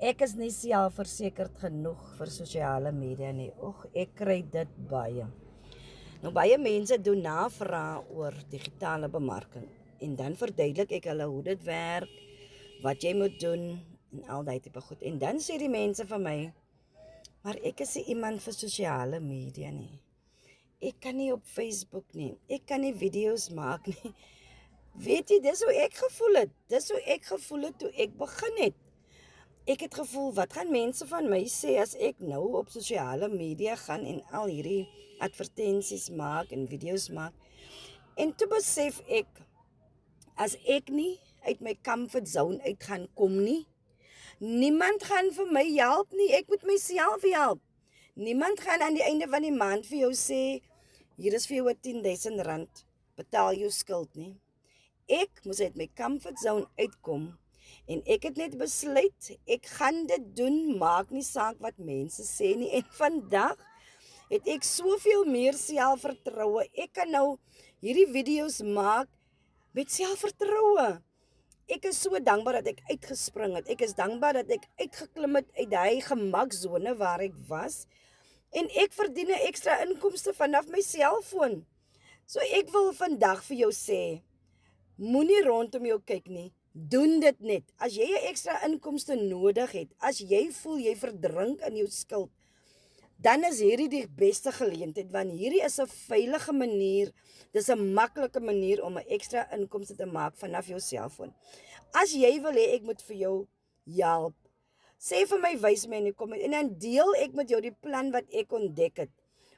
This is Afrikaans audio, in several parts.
Ek is nie selfversekerd genoeg vir sosiale media nie. Ek kry dit baie. Nou baie mense doen navraag oor digitale bemarking en dan verduidelik ek hulle hoe dit werk, wat jy moet doen en al daai tipe goed. En dan sê die mense vir my, maar ek is nie iemand vir sosiale media nie. Ek kan nie op Facebook nie. Ek kan nie video's maak nie. Weet jy, dis hoe ek gevoel het. Dis hoe ek gevoel het toe ek begin het. Ek het gevoel, wat gaan mense van my sê as ek nou op sosiale media gaan en al hierdie advertensies maak en video's maak. En toe besef ek, as ek nie uit my comfort zone uit gaan kom nie, niemand gaan vir my help nie, ek moet myself help. Niemand gaan aan die einde van die maand vir jou sê, hier is vir jou 10.000 rand, betaal jou skuld nie. Ek moes uit my comfort zone uitkom en ek het net besluit, ek gaan dit doen, maak nie saak wat mense sê nie. En vandag het ek soveel meer selfvertroue. Ek kan nou hierdie video's maak met selfvertroue. Ek is so dankbaar dat ek uitgespring het. Ek is dankbaar dat ek uitgeklim het uit die gemaksone waar ek was. En ek verdien 'n ekstra inkomste vanaf my selfoon. So ek wil vandag vir jou sê, moenie rondom jou kyk nie. Doen dit net. As jy 'n ekstra inkomste nodig het, as jy voel jy verdrink in jou skuld, dan is hierdie die beste geleentheid, want hierdie is 'n veilige manier, dis 'n maklike manier om 'n ekstra inkomste te maak vanaf jou selfoon. As jy wil hê ek moet vir jou help, sê vir my, wys my in die komment, en dan deel ek met jou die plan wat ek ontdek het,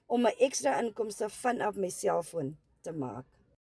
om 'n ekstra inkomste vanaf my selfoon te maak.